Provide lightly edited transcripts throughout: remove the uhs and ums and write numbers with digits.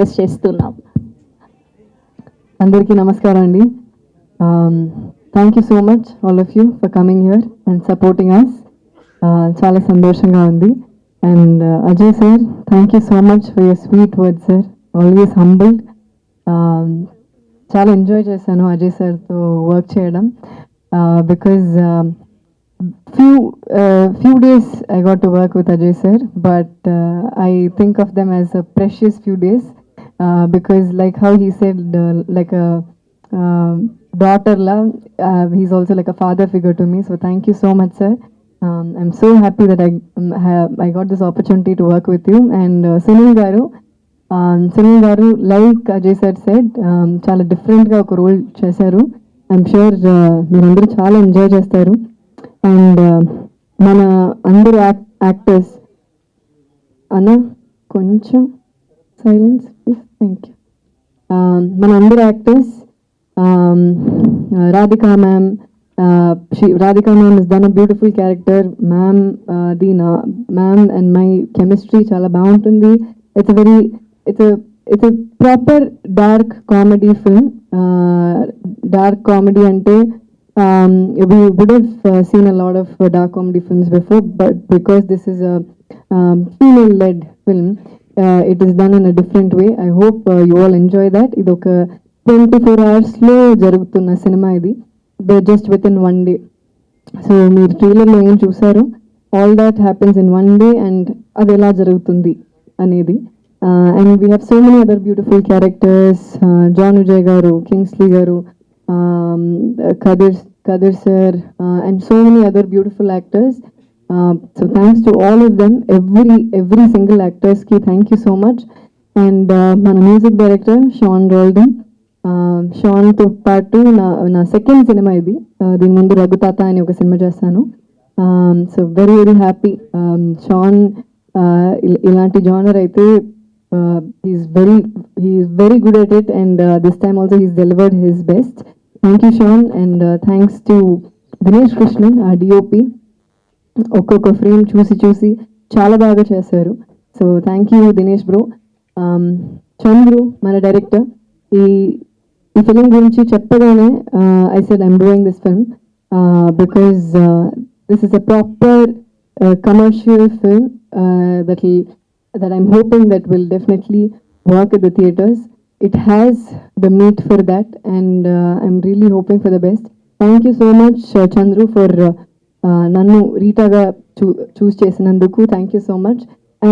చేస్తున్నాం. అందరికీ నమస్కారం అండి. Thank you so much all of you for coming here and supporting us. చాలా సంతోషంగా ఉంది. And Ajay sir, thank you so much for your sweet word sir, always humbled. చాలా enjoy చేశాను అజయ్ సార్తో వర్క్ చేయడం, because few days I got to work with Ajay sir, but I think of them as a precious few days, because like how he said, like a daughter love, he's also like a father figure to me. So thank you so much sir. I'm so happy that I got this opportunity to work with you. And Sunil garu, like Ajay sir said, చాలా different గా ఒక role చేశారు. I'm sure మీరందరూ చాలా enjoy చేస్తారు. And మన అందరు actors అన్న కొంచెం సైలెన్స్ ప్లీజ్, థ్యాంక్ యూ. మన అందరు actors, Radhika ma'am, Radhika ma'am is done a beautiful character. Ma'am ma'am and my chemistry చాలా బాగుంటుంది. It's proper dark comedy film. Dark comedy అంటే we would have seen a lot of dark comedy films before, but because this is a female-led film, it is done in a different way. I hope you all enjoy that. Idu oka 24 hours lo jarugutunna cinema idi, just within one day. So meer trailer lo em chusaru, all that happens in one day and adi ela jarugutundi anedi. And we have so many other beautiful characters, John Vijay garu, Kingsley garu, Kadir sir, and so many other beautiful actors. So thanks to all of them, every single actors ki thank you so much. And మన music director Shan రోల్డన్, Shan తో పాటు నా second cinema ఇది. దీని ముందు రఘుతాత అని ఒక సినిమా చేస్తాను. So very very happy. Shaan ఇలాంటి జానర్ అయితే he's very good at it, and this time also he's delivered his best. Thank you Sean, and thanks to Dinesh Krishnan, our DOP. ఒక్కొక్క ఫ్రేమ్ చూసి చాలా బాగా చేశారు. So thank you Dinesh bro. Chandru మన director, ఈ film గురించి చెప్పగానే I said I'm doing this film because this is a proper commercial film that I'm hoping that will definitely work at the theaters. It has the meat for that, and I'm really hoping for the best. Thank you so much Chandru for nannu Rita ga choose chesinanduku. Thank you so much.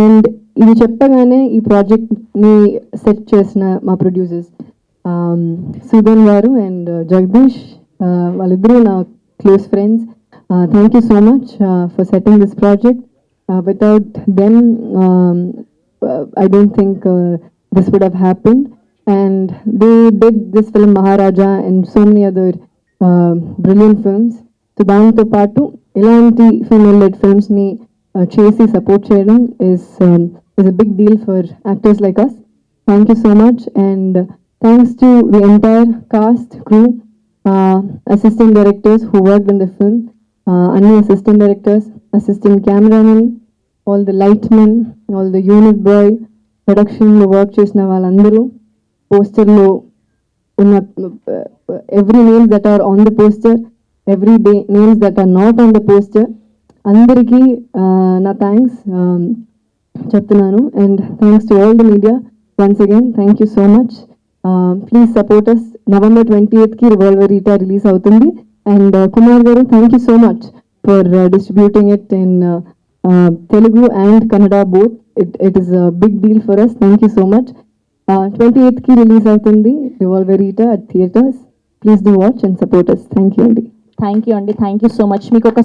And ఇది చెప్పగానే ఈ project ని set చేసిన మా producers Sudhan గారు and Jagadish, వాళ్ళిద్దరూ నా close friends. Thank you so much for setting this project. Without them, I don't think this would have happened. And they did this film Maharaja and so many other brilliant films. So దాంతో పాటు ఇలాంటి female-led films ని చేసి support చేయడం is a big deal for actors like us. Thank you so much, and thanks to the entire cast, crew, assistant directors who worked in the film, any assistant directors, assistant cameraman, all the lightmen, all the unit boy, production lo work chesina valandaru, poster lo unna every names that are on the poster, every day names that are not on the poster, andariki na thanks cheptunanu. And thanks to all the media once again. Thank you so much. Please support us. November 28th ki Revolver Rita release avutundi. And Kumar garu, thank you so much for distributing it in Telugu and Kannada both. It is a big deal for us. Thank you so much. 28th ki release avutundi Revolver Rita at theaters. Please do watch and support us. Thank you Andy. Thank you అండి, thank you so much. మీకు ఒక